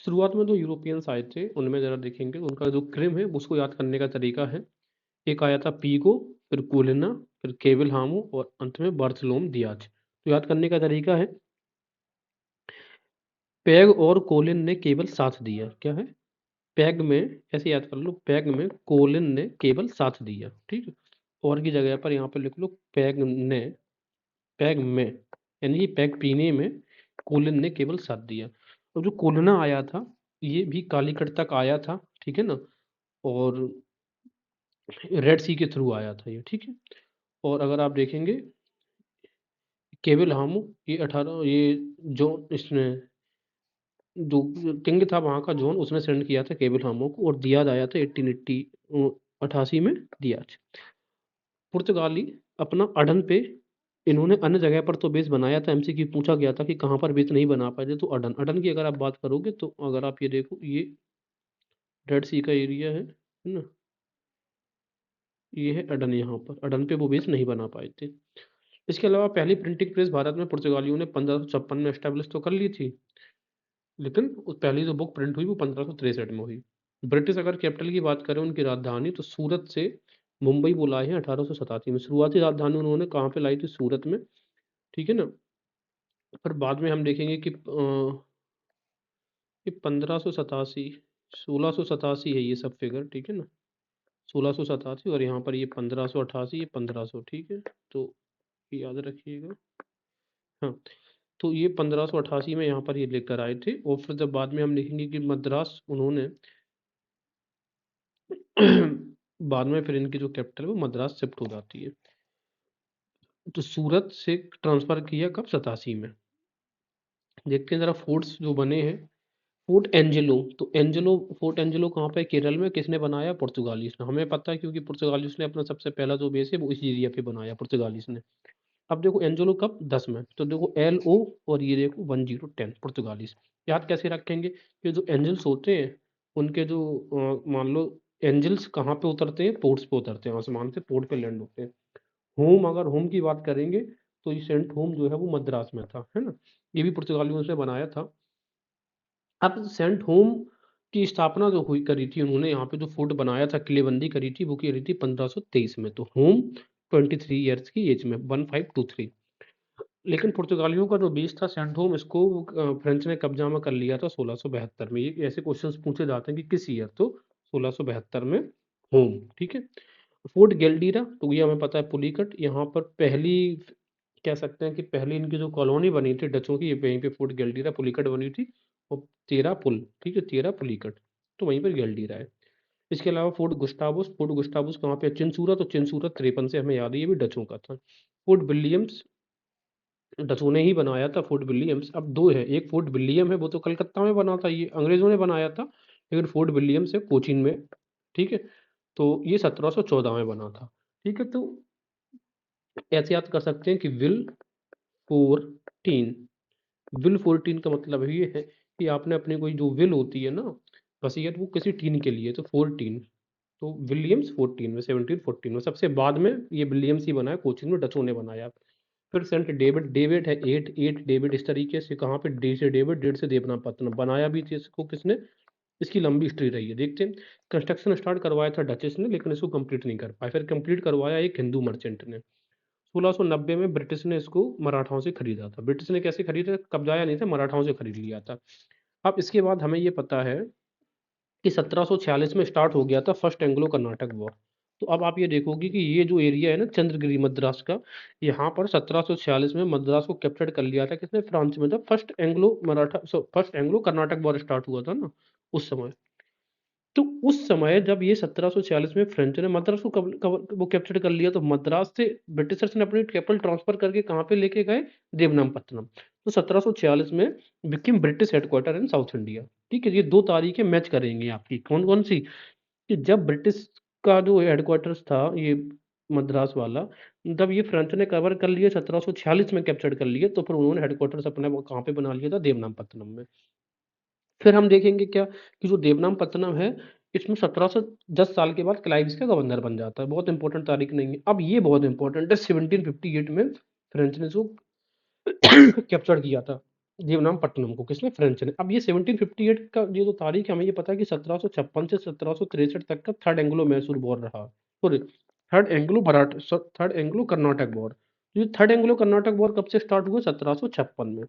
शुरुआत में जो यूरोपियंस आए थे उनमें ज़रा देखेंगे उनका जो क्रिम है उसको याद करने का तरीका है। एक आया था पीगो, फिर कोलिना, फिर केविल हामू और अंत में बार्थोलोम दियाज। तो याद करने का तरीका है, पैग और कोलिन ने केवल साथ दिया। क्या है? पैग में, ऐसे याद कर लो, पैग में कोलिन ने केवल साथ दिया। ठीक है, और की जगह पर यहाँ पे लिख लो पैग ने, पैग में, यानी कि पैग पीने में कोलिन ने केवल साथ दिया। और जो कोलिना आया था ये भी कालीकट तक आया था, ठीक है ना, और रेड सी के थ्रू आया था ये, ठीक है। और अगर आप देखेंगे केविल हामू, ये 18, ये जो इसने जो किंग था वहाँ का जॉन, उसने सेंड किया था केविल हामू को, और दियाज आया था 1880 88 में दियाज। पुर्तगाली अपना अडन पे, इन्होंने अन्य जगह पर तो बेस बनाया था, एमसीक्यू पूछा गया था कि कहाँ पर बेस नहीं बना पाए थे, तो अडन, अडन की अगर आप बात करोगे तो अगर आप ये देखो, ये रेड सी का एरिया है ना, ये है अडन, यहाँ पर अडन पे वो बेस नहीं बना पाए थे। इसके अलावा पहली प्रिंटिंग प्रेस भारत में पुर्तगालियों ने 1556 में एस्टेब्लिश तो कर ली थी, लेकिन उस पहली जो बुक प्रिंट हुई वो 1563 में हुई। ब्रिटिश अगर कैपिटल की बात करें उनकी राजधानी, तो सूरत से मुंबई बुलाए हैं 1887 में। शुरुआती राजधानी उन्होंने कहाँ पे लाई थी? सूरत में, ठीक है ना। पर बाद में हम देखेंगे कि ये 1587, 1687 है ये सब फिगर, ठीक है ना, 1687 और यहाँ पर ये 1588, ये 1500, ठीक है। तो ये याद रखिएगा। हाँ, तो ये 1588 में यहाँ पर ये लेकर आए थे, और फिर जब बाद में हम देखेंगे कि मद्रास उन्होंने बाद में फिर इनकी जो कैपिटल है वो मद्रास शिफ्ट हो जाती है। तो सूरत से ट्रांसफर किया कब? 87 में। देखते हैं जरा फोर्ट्स जो बने हैं। फोर्ट एंजेलो, तो एंजेलो, फोर्ट एंजेलो कहाँ पे? केरल में। किसने बनाया? पुर्तगालीस ने। हमें पता है क्योंकि पुर्तगालीस ने अपना सबसे पहला जो बेस है वो इस एरिया पे बनाया, पुर्तगालीस ने। अब देखो एंजेलो कब? 10 में। तो देखो एल ओ, और ये देखो 1010 पुर्तगालीस। याद कैसे रखेंगे कि जो एंजल्स होते हैं उनके जो मान लो एंजल्स कहाँ पे उतरते हैं? पोर्ट्स पे उतरते हैं, आसमान से पोर्ट पे लैंड होते हैं। होम, अगर होम की बात करेंगे तो ये सेंट होम जो है वो मद्रास में था, है ना। ये भी पुर्तगालियों से बनाया था। अब सेंट होम की स्थापना जो हुई करी थी उन्होंने, यहाँ पे जो फोर्ट बनाया था, किलेबंदी करी थी, वो करी थी 1523 में। तो होम 23 ईयर्स की एज में, 1523। लेकिन पुर्तगालियों का जो बेस था सेंट होम, इसको फ्रेंच ने कब्जा में कर लिया था 1672 में। ये ऐसे क्वेश्चंस पूछे जाते हैं कि किस ईयर, तो 1672 में होम, ठीक है। फोर्ट गेल्डीरा, तो ये हमें पता है पुलिकट, यहाँ पर पहली कह सकते हैं कि पहली इनकी जो कॉलोनी बनी थी डचों की, ये वहीं पे फोर्ट गेल्डीरा पुलिकट बनी थी। और 13 पुल, ठीक है, 13 पुलिकट, तो वहीं पर गेल्डीरा है। इसके अलावा फोर्ट गुस्टावस, फोर्ट गुस्टावस कहाँ पे? चिनसूरा, तो चिनसूरा 53 से हमें याद है ये भी डचों का था। फोर्ट विलियम्स डचों ने ही बनाया था, फोर्ट विलियम्स। अब दो है, एक फोर्ट विलियम है वो तो कलकत्ता में बना था, ये अंग्रेजों ने बनाया था, लेकिन फोर्ट विलियम्स है कोचीन में, ठीक है। तो ये 1714 में बना था, ठीक है। तो ऐसे याद कर सकते हैं कि विल 14, विल 14 का मतलब ये है कि आपने अपनी कोई जो विल होती है ना, वसीयत, वो किसी टीन के लिए, तो 14। तो विलियम्स 14 में, 1714 में, सबसे बाद में ये विलियम्स ही बना है, कोचिन में डचों ने बनाया। फिर सेंट डेविड, डेविड है 8, 8 डेविड, इस तरीके से कहाँ पे? डी से डेविड, डेढ़ से देवनापत्तनम, बनाया भी थी इसको किसने? इसकी लंबी हिस्ट्री रही है, देखते हैं। कंस्ट्रक्शन स्टार्ट करवाया था डचेस ने, लेकिन इसको कंप्लीट नहीं कर पाए। फिर कंप्लीट करवाया एक हिंदू मर्चेंट ने। 1690 में ब्रिटिश ने इसको मराठाओं से खरीदा था। ब्रिटिश ने कैसे खरीदा? कब्जाया नहीं था, मराठाओं से खरीद लिया था। अब इसके बाद हमें ये पता है कि 1746 में स्टार्ट हो गया था फर्स्ट एंग्लो कर्नाटक वॉर। तो अब आप ये देखोगे कि ये जो एरिया है ना चंद्रगिरी मद्रास का, यहाँ पर 1746 में मद्रास को कैप्चर कर लिया था किसने? फ्रांस में। जब first Anglo Maratha, first Anglo Karnataka war start हुआ था ना, उस समय। तो उस समय जब ये 1746 में फ्रेंच ने मद्रास को वो कैप्चर कर लिया, तो मद्रास से ब्रिटिशर्स ने अपनी कैपिटल ट्रांसफर करके कहाँ पे लेके गए? देवनामपत्तनम। तो 1746 में became British headquarter in south India, ठीक है। ये दो तारीखें मैच करेंगी आपकी, कौन कौन सी? कि जब ब्रिटिश का जो हेडक्वार्टर्स था ये मद्रास वाला, जब ये फ्रेंच ने कवर कर लिया, 1746 में कैप्चर कर लिए, तो फिर उन्होंने हेडक्वार्टर्स अपना वो कहाँ पे बना लिया था? देवनामपत्तनम में। फिर हम देखेंगे क्या कि जो देवनामपत्तनम है, इसमें 1710 साल के बाद क्लाइव इसका गवर्नर बन जाता है। बहुत इंपॉर्टेंट तारीख नहीं है। अब ये बहुत इंपॉर्टेंट है, 1758 में फ्रेंच ने इसको कैप्चर किया था। देवनामपट्टनम को किसने? फ्रेंच ने। अब ये 1758 का ये जो तारीख है, हमें ये पता है कि 1756 से 1763 तक का थर्ड एंग्लो मैसूर वॉर रहा, sorry third Anglo Karnataka war. ये थर्ड एंग्लो कर्नाटक वॉर कब से स्टार्ट हुआ? 1756 में।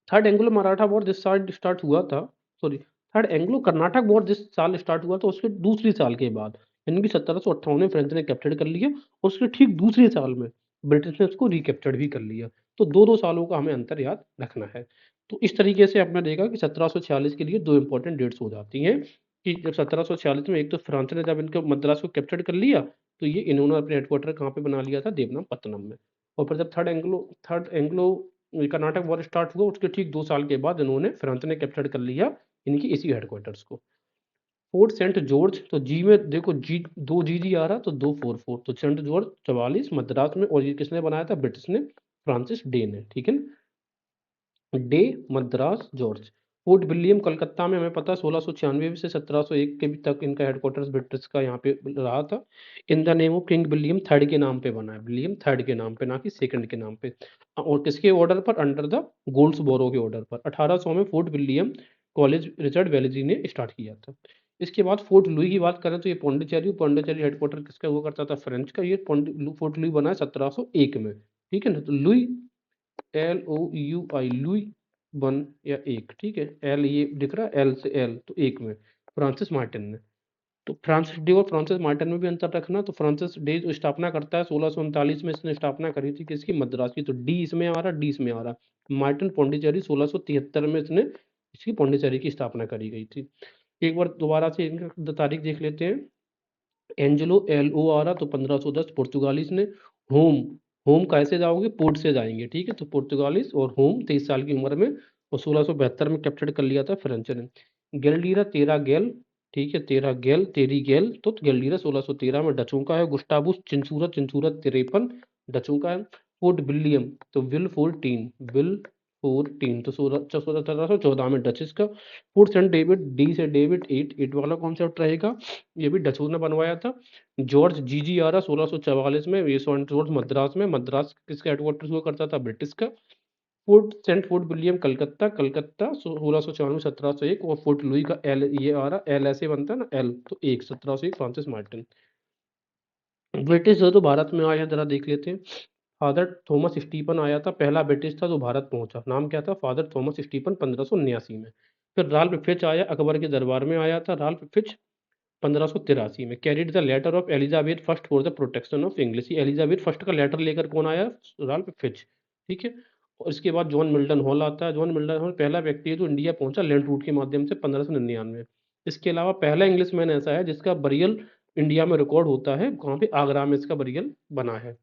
थर्ड एंग्लो मराठा वॉर जिस साल स्टार्ट हुआ था, sorry third Anglo Karnataka war जिस साल स्टार्ट हुआ था उसके दूसरी साल के बाद, यानी कि 1758 में फ्रेंच ने कैप्चर कर लिया, उसके ठीक दूसरे साल में ब्रिटिश ने उसको रिकैप्चर भी कर लिया। तो दो दो सालों का हमें अंतर याद रखना है। तो इस तरीके से आपने देखा कि 1746 के लिए दो इंपॉर्टेंट डेट्स हो जाती हैं, कि जब 1746 में एक तो फ्रांस ने जब इनको मद्रास को कैप्चर कर लिया, तो ये इन्होंने अपने हेडक्वार्टर कहाँ पे बना लिया था? देवनामपट्टनम में। और फिर जब third Anglo Karnataka war start हुआ, उसके ठीक 2 साल के बाद इन्होंने फ्रांस ने कैप्चर कर लिया इनकी इसी हेडक्वार्टर्स को। फोर्ट सेंट जॉर्ज, तो जी में देखो, जी 2 जी आ रहा, तो 244, तो सेंट जॉर्ज 44 मद्रास में, और ये किसने बनाया था? ब्रिटिश ने, फ्रांसिस डे ने, ठीक है। Day, Madras, George. Fort William Calcutta में, हमें पता है 1696 से 1701 के भी तक इनका हेडक्वार्टर्स ब्रिटिश का यहाँ पे रहा था। In the name of king William third के नाम पे बना है, विलियम थर्ड के नाम पे, ना कि सेकंड के नाम पे। और किसके ऑर्डर पर? अंडर द गोल्ड्सबोरो के ऑर्डर पर 1800 में फोर्ट विलियम कॉलेज रिचर्ड वेलेजी ने स्टार्ट किया था। इसके बाद फोर्ट लुई की बात करें तो ये पौंडीचेरी हेडक्वार्टर किसका हुआ करता था? फ्रेंच का। ये फोर्ट लुई बना है 1701 में, ठीक है ना। तो लुई, LOUI, लुई वन या एक, ठीक है। एल ये दिख रहा है, एल से एल, तो एक में फ्रांसिस मार्टिन ने। तो फ्रांसिस डे और फ्रांसिस मार्टिन में भी अंतर रखना। तो फ्रांसिस डे जो स्थापना करता है 1639 में, इसने स्थापना करी थी किसकी? मद्रास की। तो डी इसमें आ रहा, डी इसमें आ रहा। मार्टिन पौंडीचेरी 1673 में इसने इसकी पौंडीचेरी की स्थापना करी गई थी। एक बार दोबारा से इनका तारीख देख लेते हैं। एंजेलो, LO आ रहा, तो 1510 पुर्तगालीस ने। होम, होम कैसे जाओगे? पोर्ट से जाएंगे, ठीक है। तो पुर्तगालीस और होम 23 साल की उम्र में, और 1672 में कैप्चर कर लिया था फ्रेंच ने। गेल्डीरा, तेरा गेल, ठीक है, तेरा गेल, तेरी गेल, तो गेल्डीरा 1613 में डचों का है। गुस्टाबुस चिंसूरत, 53 डचों का है। फोर्ट विलियम, तो विल 14, तो 1714 में डचेस का। फोर्ट सेंट डेविड, डी से डेविड, एट वाला कॉन्सेप्ट रहेगा, ये भी डचों ने बनवाया था। जॉर्ज जी आ रहा 1644 में, ये सेंट जॉर्ज मद्रास में, मद्रास किसका हेडक्वार्टर हुआ करता था? ब्रिटिश का। फोर्ट विलियम कलकत्ता, कलकत्ता 1694 1701, और फोर्ट लुई का एल ये आ रहा, एल ऐसे बनता है ना, एल, तो एक 1701 फ्रांसिस मार्टिन। ब्रिटिश जो तो भारत में आए हैं जरा देख लेते हैं। फादर थॉमस स्टीफन आया था, पहला ब्रिटिश था जो भारत पहुंचा। नाम क्या था? फादर थॉमस स्टीफन, 1589 में। फिर राल्फ फिच आया, अकबर के दरबार में आया था राल्फ फिच 1583 में। Carried the letter of Elizabeth first for the protection of English. Elizabeth first का लेटर लेकर कौन आया? राल्फ फिच, ठीक है। और इसके बाद जॉन मिल्टन हॉल आता है। जॉन मिल्टन हॉल पहला व्यक्ति है जो इंडिया पहुंचा लैंड रूट के माध्यम से 1599। इसके अलावा पहला इंग्लिशमैन ऐसा है जिसका बरियल इंडिया में रिकॉर्ड होता है, कहाँ पे? आगरा में इसका बरियल बना है।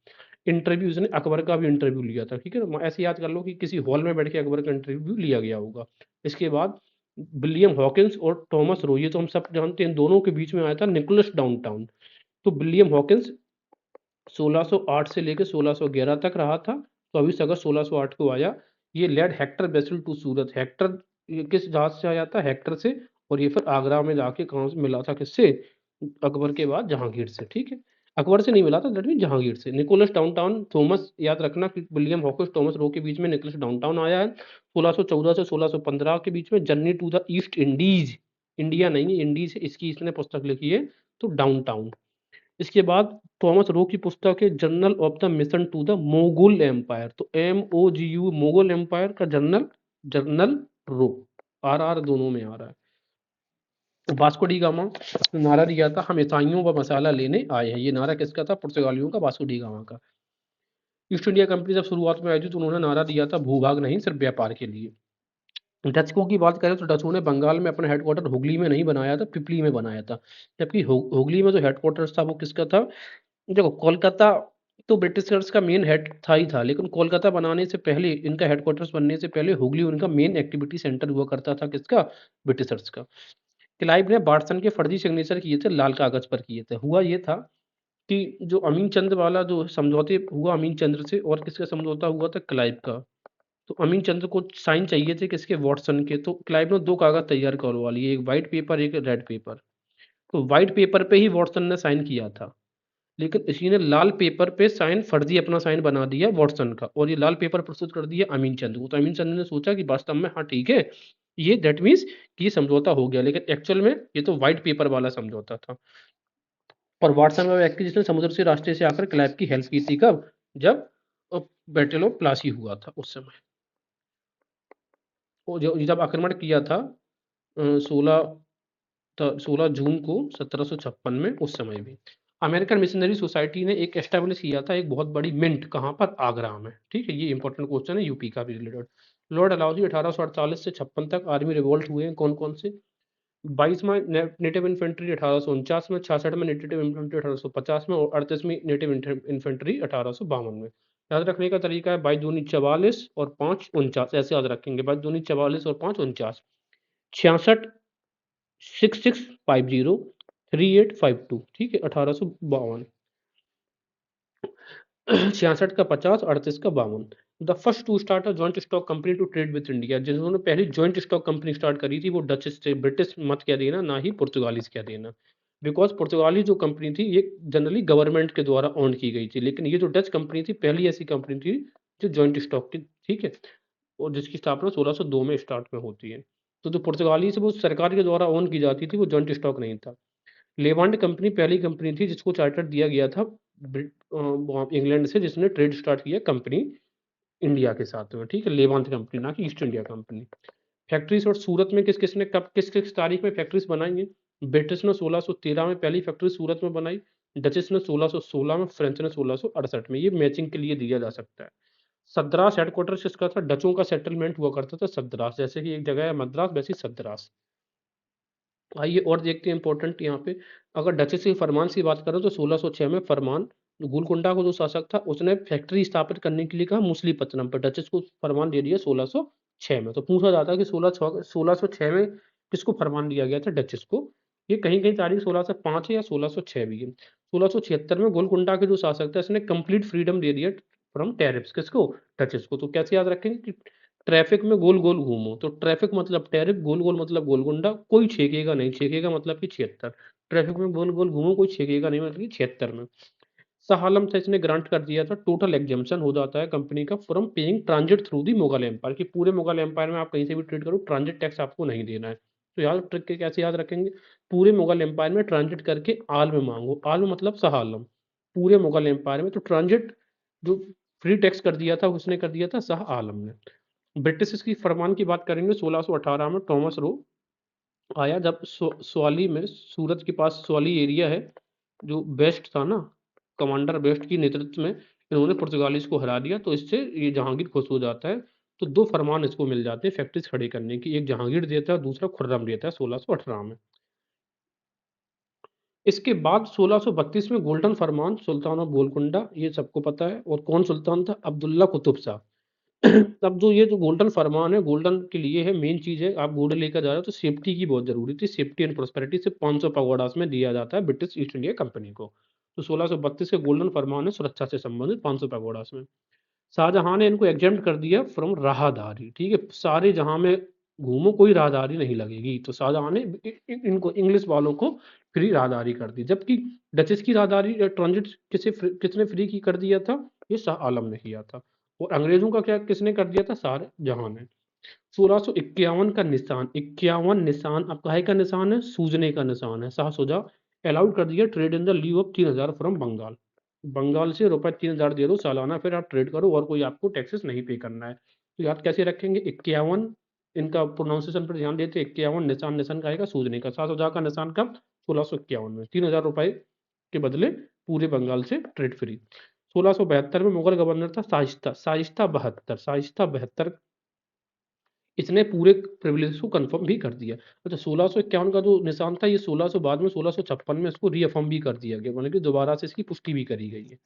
इंटरव्यू, इसने अकबर का भी इंटरव्यू लिया था, ठीक है ना। ऐसे याद कर लो कि किसी हॉल में बैठ के अकबर का इंटरव्यू लिया गया होगा। इसके बाद विलियम हॉकिंस और थॉमस रो, ये तो हम सब जानते हैं, इन दोनों के बीच में आया था निकोलस डाउनटाउन। तो विलियम हॉकिंस 1608 से लेकर 1611 तक रहा था, 24 अगस्त 1608 को आया। ये led Hector Basil to Surat. Hector, ये किस जहाज से आया था? हेक्टर से। और ये फिर आगरा में जाके कहाँ से मिला था? किससे? अकबर के बाद जहांगीर से, ठीक है। अकबर से नहीं मिला था, दैट मीन जहांगीर से। निकोलस डाउनटाउन, थॉमस, याद रखना कि विलियम हॉकिंस थॉमस रो के बीच में निकोलस डाउनटाउन आया है 1614 से 1615 के बीच में। Journey to the East Indies, India नहीं है, इंडीज, इसकी इसने पुस्तक लिखी है, तो डाउनटाउन। इसके बाद थॉमस रो की पुस्तक है journal of the mission to the Mogul empire, तो MOGU, मोगल एम्पायर का जर्नल, जर्नल रो, RR दोनों में आ रहा है। वास्को डी गामा नारा दिया था, हम ईसाइयों व मसाला लेने आए हैं। ये नारा किसका था? पुर्तगालियों का, वास्को डी गामा का। ईस्ट इंडिया कंपनी जब शुरुआत में आई थी तो उन्होंने नारा दिया था भूभाग नहीं, सिर्फ व्यापार के लिए। डचों की बात करें तो डचों ने बंगाल में अपना हेडक्वार्टर हुगली में नहीं बनाया था, पिपली में बनाया था। जबकि हुगली में जो हेडक्वार्टर था वो किसका था? देखो, कोलकाता तो ब्रिटिशर्स का मेन हेड था ही था, लेकिन कोलकाता बनाने से पहले, इनका हेडक्वार्टर्स बनने से पहले हुगली उनका मेन एक्टिविटी सेंटर हुआ करता था। किसका? ब्रिटिशर्स का। क्लाइव ने वाटसन के फर्जी सिग्नेचर किए थे, लाल कागज पर किए थे। हुआ ये था कि जो अमीन चंद्र वाला जो समझौते हुआ अमीन चंद्र से, और किसका समझौता हुआ था? क्लाइव का। तो अमीन चंद्र को साइन चाहिए थे किसके? वाटसन के। तो क्लाइव ने दो कागज तैयार करवा लिए, एक व्हाइट पेपर, एक रेड पेपर। तो व्हाइट पेपर पे ही वाटसन ने साइन किया था, लेकिन इसी ने लाल पेपर पे साइन फर्जी अपना साइन बना दिया वॉटसन का, और ये लाल पेपर प्रस्तुत कर दिया अमीन चंद को। तो अमीन चंद ने सोचा कि वास्तव में हाँ ठीक है, ये दैट मीन्स कि ये समझौता हो गया, लेकिन एक्चुअल में ये तो व्हाइट पेपर वाला समझौता था। और वाटसन वह व्यक्ति जिसने समुद्र से रास्ते से आकर क्लाइव की हेल्प की थी, कब? जब बैटल ऑफ प्लासी हुआ था उस समय, वो जब आक्रमण किया था 16 जून को 1756 में, उस समय भी अमेरिकन मिशनरी सोसाइटी ने एक एस्टेब्लिश किया था एक बहुत बड़ी मिंट, कहाँ पर? आगरा में। ठीक है, ये इंपॉर्टेंट क्वेश्चन है यूपी का भी रिलेटेड। लॉर्ड अलाउदी 1848 से 56 तक आर्मी रिवोल्ट हुए हैं, कौन कौन से? 22 में नेटिव इन्फेंट्री 1849 में, 66 में नेटिव इन्फेंट्री 1850 में, और 38वीं नेटिव इन्फेंट्री 1852 में। याद रखने का तरीका है 22 दूनी 44 और 5 49, ऐसे याद रखेंगे 22 दूनी 44 और 5 49। 66 6650 3852, ठीक है 1852। 66 का 50, 38 का 52। The first to start a joint stock company to trade with India, जिन्होंने पहली जॉइंट स्टॉक कंपनी स्टार्ट करी थी वो डच से, ब्रिटिश मत क्या देना, ना ही पुर्तगालीज क्या देना, बिकॉज पुर्तगाली जो कंपनी थी ये जनरली गवर्नमेंट के द्वारा ओन की गई थी, लेकिन ये जो डच कंपनी थी पहली ऐसी कंपनी थी जो जॉइंट स्टॉक की, ठीक है, और जिसकी स्थापना 1602 में स्टार्ट में होती है। तो जो पुर्तगाली से वो सरकार के द्वारा ओन की जाती थी वो जॉइंट स्टॉक नहीं था। लेवांट कंपनी पहली कंपनी थी जिसको चार्टर दिया गया था इंग्लैंड से, जिसने ट्रेड स्टार्ट किया कंपनी इंडिया के साथ में, ठीक है, लेवांट कंपनी, ना कि ईस्ट इंडिया कंपनी। फैक्ट्रीज और सूरत में किस किसने कब किस किस तारीख में फैक्ट्रीज बनाई हैं? ब्रिटिश ने 1613 में पहली फैक्ट्री सूरत में बनाई, डचिस ने 1616 में, फ्रेंच ने 1668 में। ये मैचिंग के लिए दिया जा सकता है। सद्रास हेडक्वार्टर किसका था? डचों का सेटलमेंट हुआ करता था सद्रास, जैसे कि एक जगह है मद्रास, वैसे ही सद्रास। आइए और देखते हैं इंपॉर्टेंट यहाँ पे, अगर डचेस के फरमान की बात करें तो 1606 में फरमान, गोलकुंडा को जो शासक था उसने फैक्ट्री स्थापित करने के लिए कहा मुसलीपत्तनम पर, डचेस को फरमान दे दिया 1606 में। तो पूछा जाता है कि 1606 में किसको फरमान दिया गया था? डचेस को। ये कहीं कहीं तारीख 1605 है या 1606 भी है। 1676 में गोलकुंडा के जो शासक था इसने कंप्लीट फ्रीडम दे दिया फ्रॉम टैरिफ्स, किसको? डचेस को। तो कैसे याद रखेंगे कि ट्रैफिक में गोल गोल घूमो, तो ट्रैफिक मतलब टैरिफ, गोल गोल मतलब गोलकुंडा, कोई छेकेगा नहीं, छेकेगा मतलब कि 76। ट्रैफिक में गोल गोल घूमो, कोई छेकेगा नहीं मतलब कि 76 में। शाह आलम था, इसने ग्रांट कर दिया था, टोटल एग्जाम्पशन हो जाता है कंपनी का from paying transit through the Mughal empire, कि पूरे मुगल एम्पायर में आप कहीं से भी ट्रेड करो ट्रांजिट टैक्स आपको नहीं देना है। तो याद ट्रिक के कैसे याद रखेंगे? पूरे मुगल एम्पायर में ट्रांजिट करके आल में मांगो, आल में मतलब शाह आलम, पूरे मुगल एम्पायर में। तो ट्रांजिट जो फ्री टैक्स कर दिया था उसने कर दिया था शाह आलम ने। ब्रिटिश की फरमान की बात करेंगे 1618 में थॉमस रो आया, जब स्वाली में, सूरत के पास स्वाली एरिया है, जो बेस्ट था ना, कमांडर बेस्ट की नेतृत्व में इन्होंने पुर्तगालीज को हरा दिया, तो इससे ये जहांगीर खुश हो जाता है। तो दो फरमान इसको मिल जाते हैं फैक्ट्रीज खड़ी करने की, एक जहांगीर देता है दूसरा खुर्रम देता है 1618 में। इसके बाद 1632 में golden Farman Sultan of Golconda, ये सबको पता है, और कौन सुल्तान था? अब्दुल्ला कुतुब शाह। तब जो ये जो गोल्डन फरमान है, गोल्डन के लिए है, मेन चीज है, आप गोल्ड लेकर जा रहे हो तो सेफ्टी की बहुत जरूरी थी, सेफ्टी एंड प्रोस्पेरिटी से 500 पगोडास में दिया जाता है ब्रिटिश ईस्ट इंडिया कंपनी को। तो 1632 के गोल्डन फरमान है सुरक्षा से संबंधित 500 पगोडास में। शाहजहां ने इनको एग्जेम्प्ट कर दिया फ्रॉम राहदारी, ठीक है, सारे जहां में घूमो कोई राहदारी नहीं लगेगी, तो शाहजहां ने इनको इंग्लिश वालों को फ्री राहदारी कर दी। जबकि डचेस की राहदारी ट्रांजिट किसने फ्री की कर दिया था? ये शाह आलम ने किया था। और अंग्रेजों का क्या किसने कर दिया था? शाहजहां ने। 1651 का निशान, 51 निशान, अब काहे का निशान है? सूजने का निशान है। शाह शुजा अलाउड कर दिया trade in the lieu of 3000 from Bengal, Bengal से रुपए 3000 दे दो सालाना, फिर आप ट्रेड करो और कोई आपको टैक्सेस नहीं पे करना है। तो याद कैसे रखेंगे? 51, इनका प्रोनाउंसिएशन पर ध्यान देते, 51 निशान, निशान का आएगा सूजने का। शाह शुजा का निशान कब? 1651 में, 3000 रुपए के बदले पूरे बंगाल से ट्रेड फ्री। 1672 में मुगल गवर्नर था शाइस्ता, शाइस्ता 72 इसने पूरे प्रिविलेज को कंफर्म भी कर दिया। अच्छा, 1651 का जो निशान था ये 1600 बाद में 1656 में इसको रीअफर्म भी कर दिया गया, मतलब कि दोबारा से इसकी पुष्टि भी करी गई है।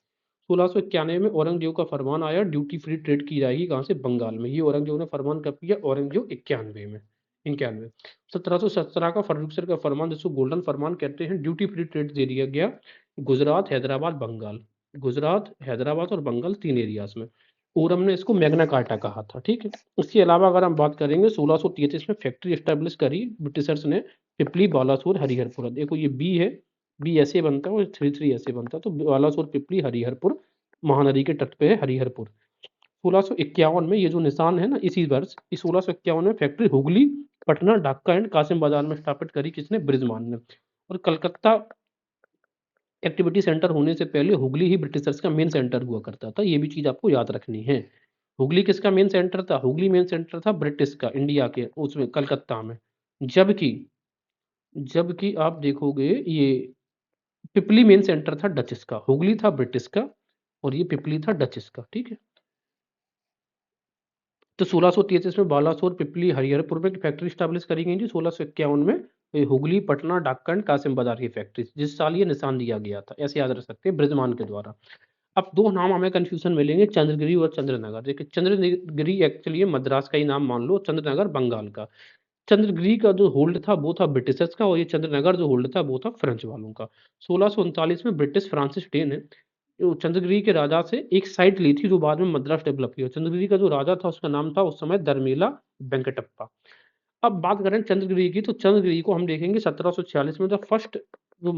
1691 में औरंगजेब का फरमान आया, ड्यूटी फ्री ट्रेड की जाएगी कहाँ से? बंगाल में। ये औरंगजेब ने फरमान कब किया? औरंगजेब 91 में, 91। 1717 का फर्रुखसर का फरमान, जिसको गोल्डन फरमान कहते हैं, ड्यूटी फ्री ट्रेड दे दिया गया गुजरात, हैदराबाद, बंगाल, गुजरात, हैदराबाद और बंगाल, 3 एरियाज में। ओरम ने इसको मैग्ना कार्टा कहा था, ठीक है। इसके अलावा अगर हम बात करेंगे 1633 में फैक्ट्री एस्टेब्लिश करी ब्रिटिशर्स ने, पिपली, बालासोर, हरिहरपुरा। देखो ये बी है, बी ऐसे बनता है और 33 ऐसे बनता है। तो बालासोर पिपली हरिहरपुर महानदी के तट पे है हरिहरपुर। 1651 में ये जो निशान है ना, इसी वर्ष 1651 में फैक्ट्री हुगली पटना ढाका एंड कासिम बाजार में स्थापित करी किसने? बृजमान ने। और कलकत्ता एक्टिविटी सेंटर होने से पहले हुगली ही ब्रिटिशर्स का मेन सेंटर हुआ करता था। ये भी चीज आपको याद रखनी है। हुगली किसका मेन सेंटर था? हुगली मेन सेंटर था ब्रिटिश का, इंडिया के उसमें कलकत्ता में। जबकि जबकि आप देखोगे ये पिपली मेन सेंटर था डचेस का। हुगली था ब्रिटिश का और ये पिपली था डचेस का। ठीक है। तो 1633 में बालासोर पिपली हरिहरपुर में फैक्ट्री स्टैब्लिश करी गई थी। 1651 में ये हुगली पटना ढाका एंड कासिम बाजार की फैक्ट्री, जिस साल ये निशान दिया गया था, ऐसे याद रख सकते हैं, बृजमान के द्वारा। अब दो नाम हमें कंफ्यूजन मिलेंगे, चंद्रगिरी और चंद्रनगर। देखिए चंद्रगिरी एक्चुअली मद्रास का ही नाम मान लो, चंद्रनगर बंगाल का। चंद्रगिरी का जो होल्ड था वो था ब्रिटिशर्स का और ये चंद्रनगर जो होल्ड था वो था फ्रेंच वालों का। 1639 में ब्रिटिश फ्रांसिस डे ने चंद्रगिरी के राजा से एक साइट ली थी जो बाद में मद्रास डेवलप किया। चंद्रगिरी का जो राजा था उसका नाम था उस समय दरमेला वेंकटप्पा। अब बात करें चंद्रगिरी की, तो चंद्रगिरी को हम देखेंगे 1746 में द फर्स्ट जो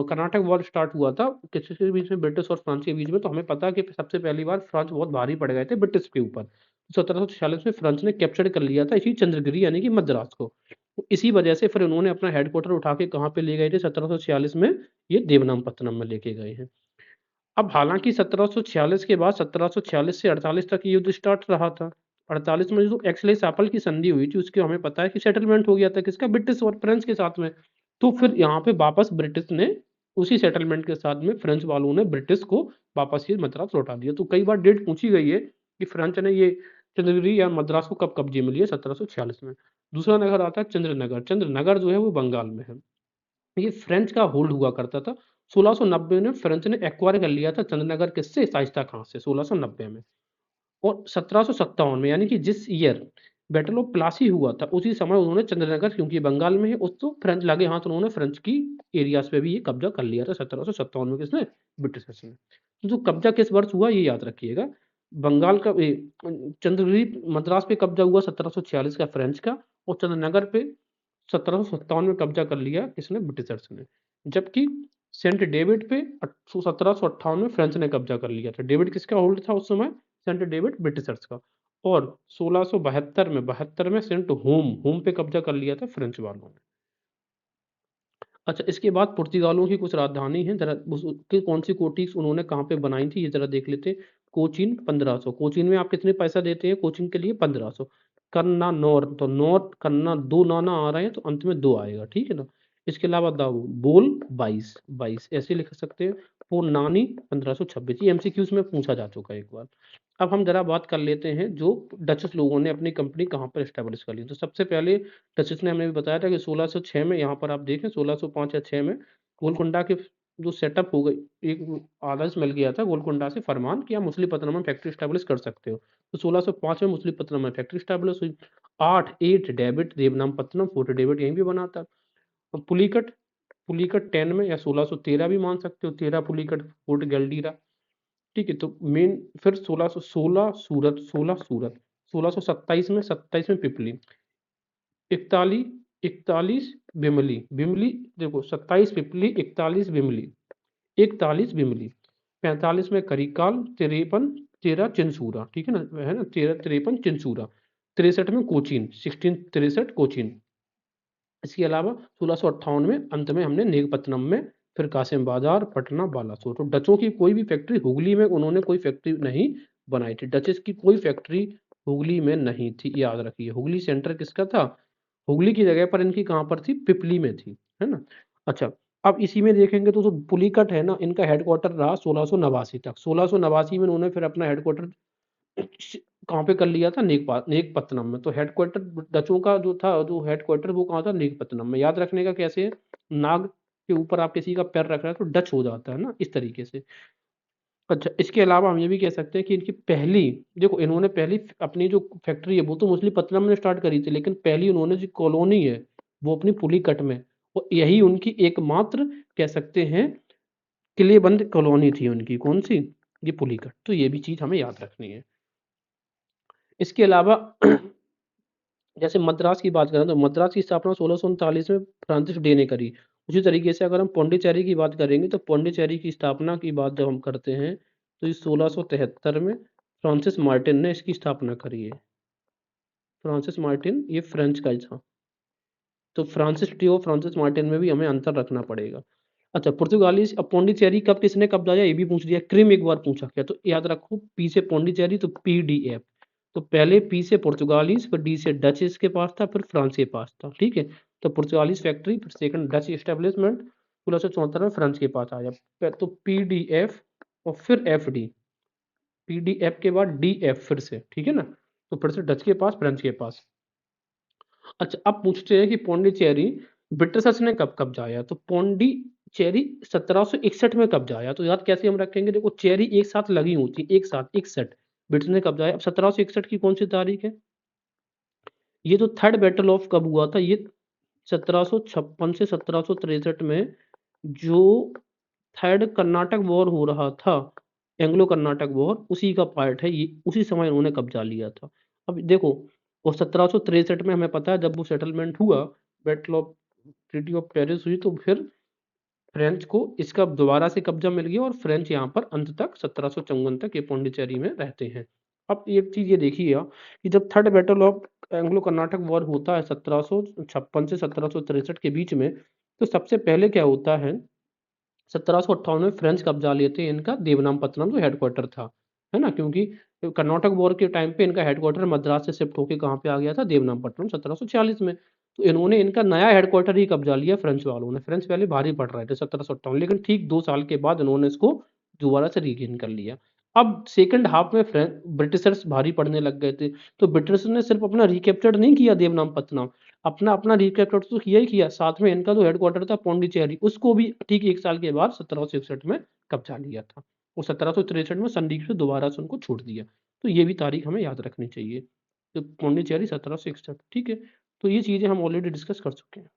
कर्नाटक वॉर स्टार्ट हुआ था किसके बीच में? ब्रिटिश और फ्रांस के बीच में। तो हमें पता है कि सबसे पहली बार फ्रांस बहुत भारी पड़ गए थे ब्रिटिश के ऊपर। 1746 में फ्रांस ने कैप्चर कर लिया था इसी चंद्रगिरी यानी कि मद्रास को। तो इसी वजह से फिर उन्होंने अपना हेडक्वार्टर उठा के कहाँ पे ले गए थे 1746 में? ये देवनामपत्तनम में लेके गए हैं। अब हालांकि 1746 के बाद 1746 से 48 तक ये युद्ध स्टार्ट रहा था। 48 में जो एक्सलेस एपल की संधि हुई थी उसके हमें पता है कि सेटलमेंट हो गया था किसका? ब्रिटिश और फ्रेंच के साथ में। तो फिर यहाँ पे वापस ब्रिटिश ने उसी सेटलमेंट के साथ में फ्रेंच वालों ने ब्रिटिश को वापस ये मद्रास लौटा दिया। तो कई बार डेट पूछी गई है कि फ्रेंच ने ये चंद्रगिरी या मद्रास को कब कब्जे में लिया? 1746 में। दूसरा नगर आता है चंद्रनगर। चंद्रनगर जो है वो बंगाल में है। ये फ्रेंच का होल्ड हुआ करता था। 1690 में फ्रेंच ने एक्वायर कर लिया था चंद्रनगर किससे? शाइस्ता खां से 1690 में। और 1757 में यानी कि जिस ईयर बैटल ऑफ प्लासी हुआ था उसी समय उन्होंने चंद्रनगर, क्योंकि बंगाल में है, उस तो फ्रेंच लगे हाथ, उन्होंने फ्रेंच की एरियाज पे भी ये कब्जा कर लिया था 1757 में। किसने? ब्रिटिशर्स ने। तो जो कब्जा किस वर्ष हुआ ये याद रखिएगा। बंगाल का चंद्रगिरी मद्रास पे कब्जा हुआ 1746 का फ्रेंच का, और चंद्रनगर पे 1757 में कब्जा कर लिया किसने? ब्रिटिशर्स ने। जबकि सेंट डेविड पे 1758 में फ्रेंच ने कब्जा कर लिया था। डेविड किसका होल्ड था उस समय? सेंट डेविड ब्रिटिशर्स का। और 1672 में सेंट होम पे कब्जा कर लिया था फ्रेंच वालों ने। अच्छा, इसके बाद पुर्तगालों की कुछ राजधानी है, जरा उसकी कौन सी कोठीज उन्होंने कहाँ पे बनाई थी ये जरा देख लेते हैं। कोचीन 1500। कोचीन में आप कितने पैसा देते हैं कोचिंग के लिए? 1500। कन्ना नौर, तो नौर कन्ना दो नाना आ रहे हैं तो अंत में दो आएगा, ठीक है ना। इसके अलावा दाऊ बोल 22 22 ऐसे लिख सकते हैं। नानी 1526। ये एमसीक्यूज में पूछा जा चुका है एक बार। अब हम जरा बात कर लेते हैं जो डचेस लोगों ने अपनी कंपनी कहाँ पर एस्टेब्लिश कर ली। तो सबसे पहले डचेस ने, हमने भी बताया था कि 1606 में, यहाँ पर आप देखें 1605 या 6 में गोलकुंडा के जो सेटअप हो गई, एक आदेश मिल गया था गोलकुंडा से फरमान कि आप मछलीपत्तनम में फैक्ट्री स्टैब्लिश कर सकते हो। तो 1605 में मछलीपत्तनम में फैक्ट्री स्टैब्लिश हुई। 8 डेविड देवनामपत्तनम, फोर्ट डेविड यहीं भी बना था। और पुलिकट पुलिकट 10 में, या 1613 भी मान सकते हो, 13 पुलिकट फोर्ट गैलडीरा। ठीक है। तो मेन फिर 1616 सूरत, 1627 में पिपली, 41 41 बिमली, बिमली देखो 27 पिपली, 41 बिमली, 45 में करिकाल, 13 चिंसूरा, ठीक है ना, है ना, 13 चिंसूरा, 63 में कोचीन, 1663 कोचीन। इसके अलावा 1658 में अंत में हमने नेगपत्तनम में, फिर कासिम बाजार, पटना, बालासोर। तो डचों की कोई भी फैक्ट्री हुगली में उन्होंने कोई फैक्ट्री नहीं बनाई थी। डचेस की कोई फैक्ट्री हुगली में नहीं थी, याद रखिए। हुगली सेंटर किसका था? हुगली की जगह पर इनकी कहाँ पर थी? पिपली में थी, है ना। अच्छा, अब इसी में देखेंगे तो जो पुलिकट है ना, इनका हेडक्वार्टर रहा 1689 तक। 1689 में उन्होंने फिर अपना हेडक्वार्टर कहाँ पे कर लिया था? नेकपत्तनम में। तो हेडक्वार्टर डचों का जो था, जो हेडक्वार्टर वो कहाँ था? नेकपत्तनम में। याद रखने का कैसे है? नाग के ऊपर आप किसी का पैर रख रहे हैं तो डच हो जाता है ना, इस तरीके से। अच्छा, इसके अलावा हम ये भी कह सकते हैं कि इनकी पहली, देखो इन्होंने पहली अपनी जो फैक्ट्री है वो तो मछलीपत्तनम में स्टार्ट करी थी, लेकिन पहली उन्होंने जो कॉलोनी है वो अपनी पुलिकट में, और यही उनकी एकमात्र कह सकते हैं किलेबंद कॉलोनी थी उनकी। कौन सी? ये पुलिकट। तो ये भी चीज हमें याद रखनी है। इसके अलावा जैसे मद्रास की बात करें तो मद्रास की स्थापना 1639 में फ्रांसिस डे ने करी। उसी तरीके से अगर हम पौंडीचेरी की बात करेंगे तो पौंडीचेरी की स्थापना की बात जब हम करते हैं तो ये 1673 में फ्रांसिस मार्टिन ने इसकी स्थापना करी है। फ्रांसिस मार्टिन ये फ्रेंच का ही था। तो फ्रांसिस डी और फ्रांसिस मार्टिन में भी हमें अंतर रखना पड़ेगा। अच्छा, पुर्तगालीज़ अब पौंडीचेरी कब किसने कब्जा किया ये भी पूछ लिया। क्रीम एक बार पूछा गया तो याद रखो, पी से पौंडीचेरी तो पीडीएफ। तो पहले पी से पुर्तगालीज़, फिर डी से डच इसके पास था, फिर फ्रांस के पास था। ठीक है, तो पुर्तगालीज़ फैक्ट्री, फिर सेकंड डच एस्टेब्लिशमेंट, 1674 में फ्रांस के पास आया। तो पीडीएफ और फिर एफडी, पीडीएफ के बाद डीएफ फिर से, ठीक है ना। तो फिर से डच के पास, फ्रेंच के पास। अच्छा, अब पूछते हैं कि पौंडीचेरी ब्रिटिशर्स ने कब कब्जा आया। तो पौंडीचेरी 1761 में कब्जा आया। तो याद कैसे हम रखेंगे, देखो चेरी एक साथ लगी होती है, एक साथ 61 ब्रिटिश ने कब्जा आया। अब 1761 की कौन सी तारीख है, ये जो थर्ड बैटल ऑफ कब हुआ था, ये 1756 से 1763 में जो थर्ड कर्नाटक वॉर हो रहा था, एंग्लो कर्नाटक वॉर, उसी का पार्ट है ये। उसी समय उन्होंने कब्जा लिया था। अब देखो, और 1763 में हमें पता है जब वो सेटलमेंट हुआ, battle of treaty of Paris हुई, तो फिर फ्रेंच को इसका दोबारा से कब्जा मिल गया और फ्रेंच यहाँ पर अंत तक 1754 तक ये पौंडीचेरी में रहते हैं। अब एक चीज ये देखिएगा कि जब third battle of Anglo Karnataka war होता है 1756 से 1763 के बीच में, तो सबसे पहले क्या होता है, 1758 में फ्रेंच कब्जा लेते हैं इनका देवनामपत्तनम जो हेडक्वार्टर था, है ना। क्योंकि कर्नाटक वॉर के टाइम पे इनका हेडक्वार्टर मद्रास से शिफ्ट होकर कहाँ पे आ गया था, देवनामपट्टनम 1746 में। तो इन्होंने इनका नया हेडक्वार्टर ही कब्जा लिया फ्रेंच वालों ने। फ्रेंच पहले भारी पड़ रहे थे 1758, लेकिन ठीक 2 साल के बाद इन्होंने इसको दोबारा से रीगेन कर लिया। अब सेकंड हाफ में ब्रिटिशर्स भारी पड़ने लग गए थे। तो ब्रिटिशर्स ने सिर्फ अपना रिकैप्चर्ड नहीं किया देवनामपत्तनम, अपना अपना रिकैप्चर तो किया ही किया, साथ में इनका जो हेडक्वार्टर था पौंडीचेरी, उसको भी ठीक 1 साल के बाद 1761 में कब्जा लिया था। और 1763 में संधि से दोबारा से उनको छोड़ दिया। तो ये भी तारीख हमें याद रखनी चाहिए। तो पौंडीचेरी 1761, ठीक है। तो ये चीजें हम ऑलरेडी डिस्कस कर चुके हैं।